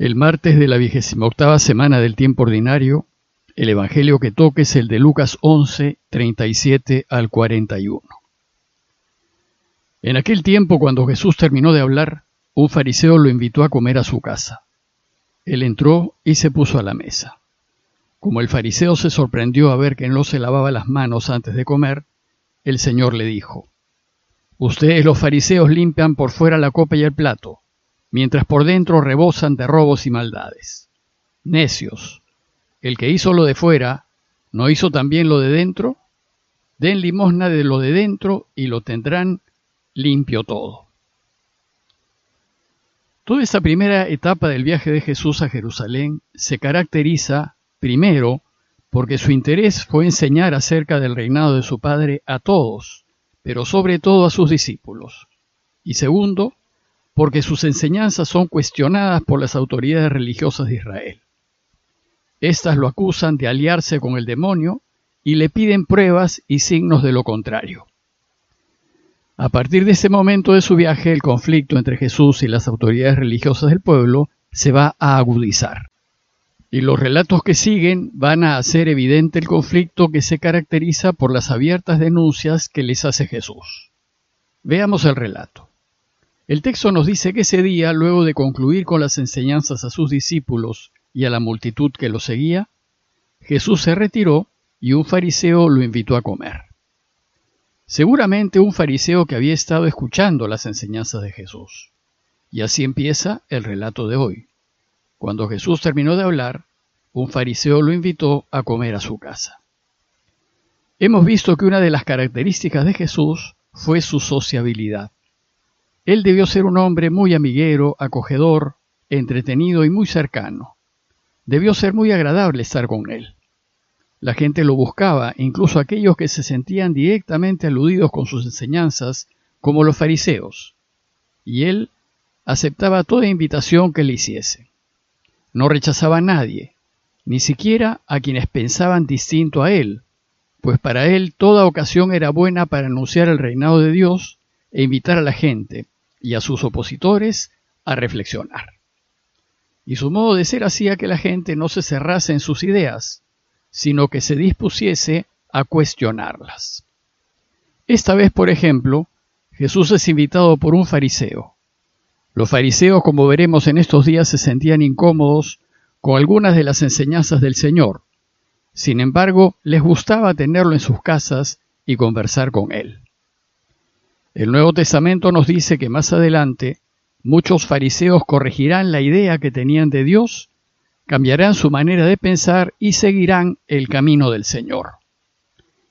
El martes de la 28ª semana del tiempo ordinario, el evangelio que toque es el de Lucas 11, 37 al 41. En aquel tiempo, cuando Jesús terminó de hablar, un fariseo lo invitó a comer a su casa. Él entró y se puso a la mesa. Como el fariseo se sorprendió a ver que no se lavaba las manos antes de comer, el Señor le dijo: «Ustedes los fariseos limpian por fuera la copa y el plato, mientras por dentro rebosan de robos y maldades. Necios, el que hizo lo de fuera, ¿no hizo también lo de dentro? Den limosna de lo de dentro y lo tendrán limpio todo». Toda esta primera etapa del viaje de Jesús a Jerusalén se caracteriza, primero, porque su interés fue enseñar acerca del reinado de su Padre a todos, pero sobre todo a sus discípulos. Y segundo, porque sus enseñanzas son cuestionadas por las autoridades religiosas de Israel. Estas lo acusan de aliarse con el demonio y le piden pruebas y signos de lo contrario. A partir de ese momento de su viaje, el conflicto entre Jesús y las autoridades religiosas del pueblo se va a agudizar. Y los relatos que siguen van a hacer evidente el conflicto que se caracteriza por las abiertas denuncias que les hace Jesús. Veamos el relato. El texto nos dice que ese día, luego de concluir con las enseñanzas a sus discípulos y a la multitud que lo seguía, Jesús se retiró y un fariseo lo invitó a comer. Seguramente un fariseo que había estado escuchando las enseñanzas de Jesús. Y así empieza el relato de hoy. Cuando Jesús terminó de hablar, un fariseo lo invitó a comer a su casa. Hemos visto que una de las características de Jesús fue su sociabilidad. Él debió ser un hombre muy amiguero, acogedor, entretenido y muy cercano. Debió ser muy agradable estar con él. La gente lo buscaba, incluso aquellos que se sentían directamente aludidos con sus enseñanzas, como los fariseos. Y él aceptaba toda invitación que le hiciese. No rechazaba a nadie, ni siquiera a quienes pensaban distinto a él, pues para él toda ocasión era buena para anunciar el reinado de Dios e invitar a la gente y a sus opositores a reflexionar. Y su modo de ser hacía que la gente no se cerrase en sus ideas, sino que se dispusiese a cuestionarlas. Esta vez, por ejemplo, Jesús es invitado por un fariseo. Los fariseos, como veremos en estos días, se sentían incómodos con algunas de las enseñanzas del Señor. Sin embargo, les gustaba tenerlo en sus casas y conversar con él. El Nuevo Testamento nos dice que más adelante muchos fariseos corregirán la idea que tenían de Dios, cambiarán su manera de pensar y seguirán el camino del Señor.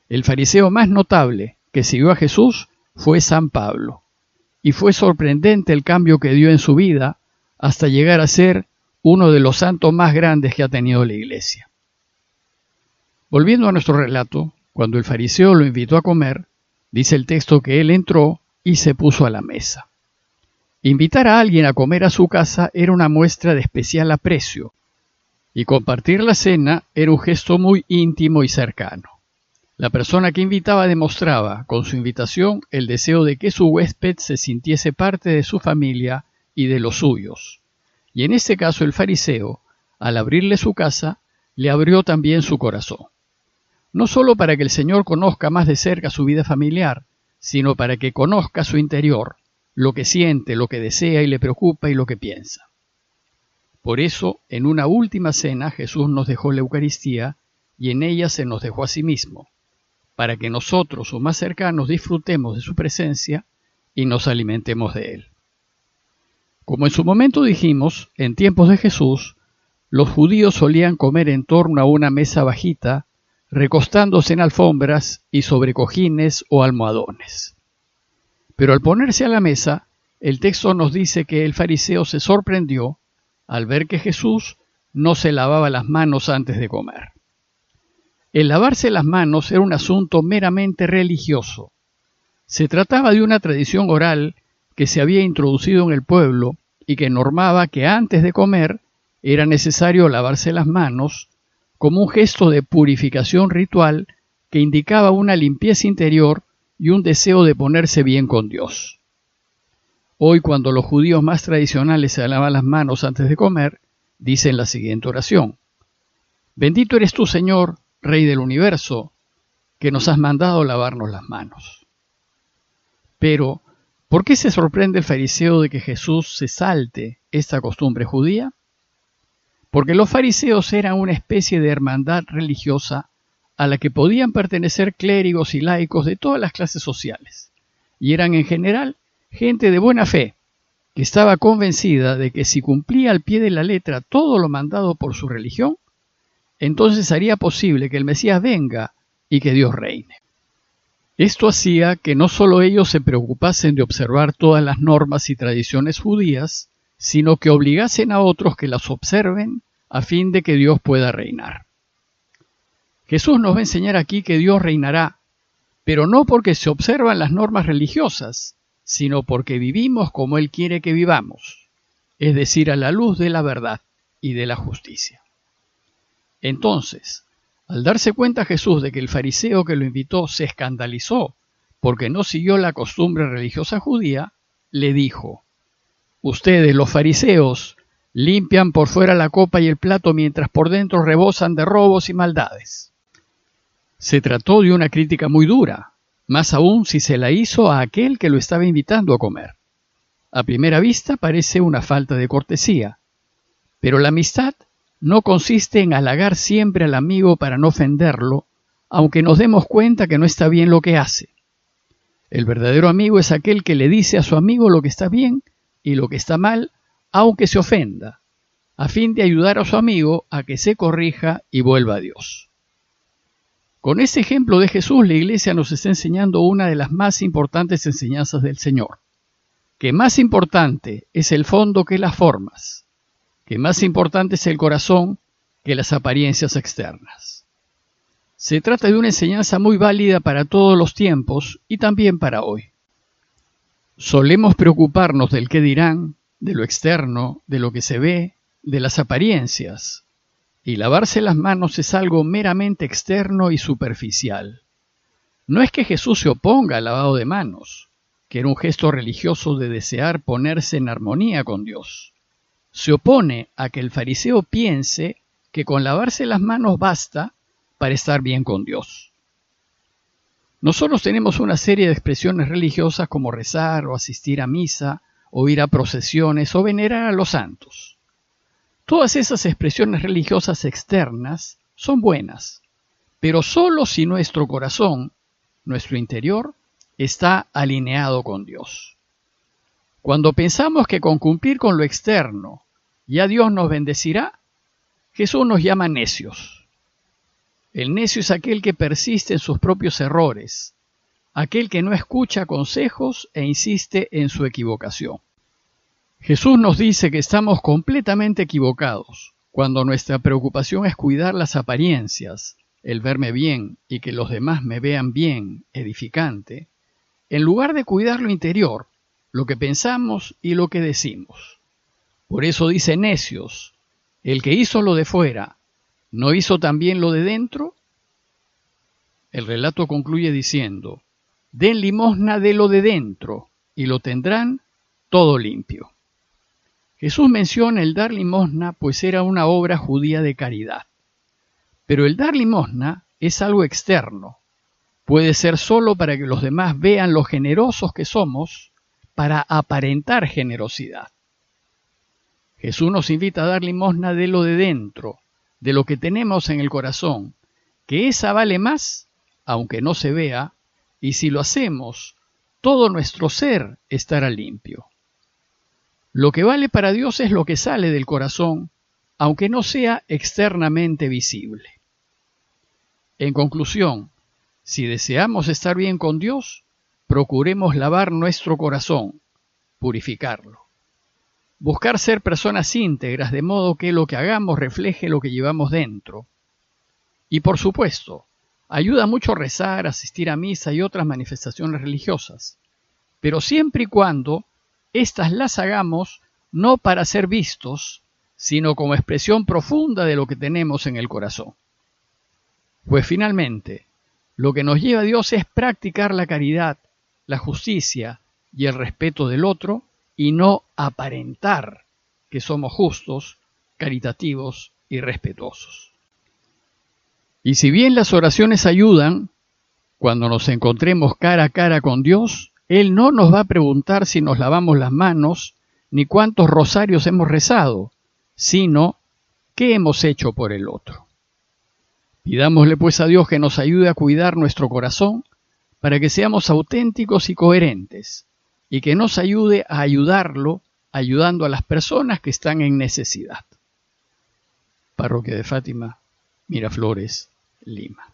El fariseo más notable que siguió a Jesús fue San Pablo, y fue sorprendente el cambio que dio en su vida hasta llegar a ser uno de los santos más grandes que ha tenido la Iglesia. Volviendo a nuestro relato, cuando el fariseo lo invitó a comer, dice el texto que él entró y se puso a la mesa. Invitar a alguien a comer a su casa era una muestra de especial aprecio, y compartir la cena era un gesto muy íntimo y cercano. La persona que invitaba demostraba con su invitación el deseo de que su huésped se sintiese parte de su familia y de los suyos. Y en este caso el fariseo, al abrirle su casa, le abrió también su corazón. No solo para que el Señor conozca más de cerca su vida familiar, sino para que conozca su interior, lo que siente, lo que desea y le preocupa y lo que piensa. Por eso, en una última cena, Jesús nos dejó la Eucaristía y en ella se nos dejó a sí mismo, para que nosotros, sus más cercanos, disfrutemos de su presencia y nos alimentemos de él. Como en su momento dijimos, en tiempos de Jesús, los judíos solían comer en torno a una mesa bajita, recostándose en alfombras y sobre cojines o almohadones. Pero al ponerse a la mesa, el texto nos dice que el fariseo se sorprendió al ver que Jesús no se lavaba las manos antes de comer. El lavarse las manos era un asunto meramente religioso. Se trataba de una tradición oral que se había introducido en el pueblo y que normaba que antes de comer era necesario lavarse las manos como un gesto de purificación ritual que indicaba una limpieza interior y un deseo de ponerse bien con Dios. Hoy, cuando los judíos más tradicionales se lavan las manos antes de comer, dicen la siguiente oración: Bendito eres tú, Señor, Rey del universo, que nos has mandado lavarnos las manos. Pero, ¿por qué se sorprende el fariseo de que Jesús se salte esta costumbre judía? Porque los fariseos eran una especie de hermandad religiosa a la que podían pertenecer clérigos y laicos de todas las clases sociales, y eran en general gente de buena fe, que estaba convencida de que si cumplía al pie de la letra todo lo mandado por su religión, entonces haría posible que el Mesías venga y que Dios reine. Esto hacía que no solo ellos se preocupasen de observar todas las normas y tradiciones judías, sino que obligasen a otros que las observen a fin de que Dios pueda reinar. Jesús nos va a enseñar aquí que Dios reinará, pero no porque se observan las normas religiosas, sino porque vivimos como Él quiere que vivamos, es decir, a la luz de la verdad y de la justicia. Entonces, al darse cuenta Jesús de que el fariseo que lo invitó se escandalizó porque no siguió la costumbre religiosa judía, le dijo: Ustedes, los fariseos, limpian por fuera la copa y el plato mientras por dentro rebosan de robos y maldades. Se trató de una crítica muy dura, más aún si se la hizo a aquel que lo estaba invitando a comer. A primera vista parece una falta de cortesía, pero la amistad no consiste en halagar siempre al amigo para no ofenderlo, aunque nos demos cuenta que no está bien lo que hace. El verdadero amigo es aquel que le dice a su amigo lo que está bien y lo que está mal, aunque se ofenda, a fin de ayudar a su amigo a que se corrija y vuelva a Dios. Con este ejemplo de Jesús, la Iglesia nos está enseñando una de las más importantes enseñanzas del Señor, que más importante es el fondo que las formas, que más importante es el corazón que las apariencias externas. Se trata de una enseñanza muy válida para todos los tiempos y también para hoy. Solemos preocuparnos del qué dirán, de lo externo, de lo que se ve, de las apariencias, y lavarse las manos es algo meramente externo y superficial. No es que Jesús se oponga al lavado de manos, que era un gesto religioso de desear ponerse en armonía con Dios. Se opone a que el fariseo piense que con lavarse las manos basta para estar bien con Dios. Nosotros tenemos una serie de expresiones religiosas como rezar o asistir a misa, o ir a procesiones o venerar a los santos. Todas esas expresiones religiosas externas son buenas, pero solo si nuestro corazón, nuestro interior, está alineado con Dios. Cuando pensamos que con cumplir con lo externo ya Dios nos bendecirá, Jesús nos llama necios. El necio es aquel que persiste en sus propios errores, aquel que no escucha consejos e insiste en su equivocación. Jesús nos dice que estamos completamente equivocados cuando nuestra preocupación es cuidar las apariencias, el verme bien y que los demás me vean bien, edificante, en lugar de cuidar lo interior, lo que pensamos y lo que decimos. Por eso dice necios, el que hizo lo de fuera, ¿no hizo también lo de dentro? El relato concluye diciendo: den limosna de lo de dentro y lo tendrán todo limpio. Jesús menciona el dar limosna pues era una obra judía de caridad. Pero el dar limosna es algo externo. Puede ser solo para que los demás vean lo generosos que somos, para aparentar generosidad. Jesús nos invita a dar limosna de lo de dentro, de lo que tenemos en el corazón, que esa vale más, aunque no se vea, y si lo hacemos, todo nuestro ser estará limpio. Lo que vale para Dios es lo que sale del corazón, aunque no sea externamente visible. En conclusión, si deseamos estar bien con Dios, procuremos lavar nuestro corazón, purificarlo. Buscar ser personas íntegras de modo que lo que hagamos refleje lo que llevamos dentro. Y por supuesto, ayuda mucho rezar, asistir a misa y otras manifestaciones religiosas, pero siempre y cuando estas las hagamos no para ser vistos, sino como expresión profunda de lo que tenemos en el corazón. Pues finalmente, lo que nos lleva a Dios es practicar la caridad, la justicia y el respeto del otro, y no aparentar que somos justos caritativos y respetuosos. Y si bien las oraciones ayudan, cuando nos encontremos cara a cara con Dios, Él no nos va a preguntar si nos lavamos las manos, ni cuántos rosarios hemos rezado, sino qué hemos hecho por el otro. Pidámosle pues a Dios que nos ayude a cuidar nuestro corazón para que seamos auténticos y coherentes, y que nos ayude a ayudarlo ayudando a las personas que están en necesidad. Parroquia de Fátima, Miraflores, Lima.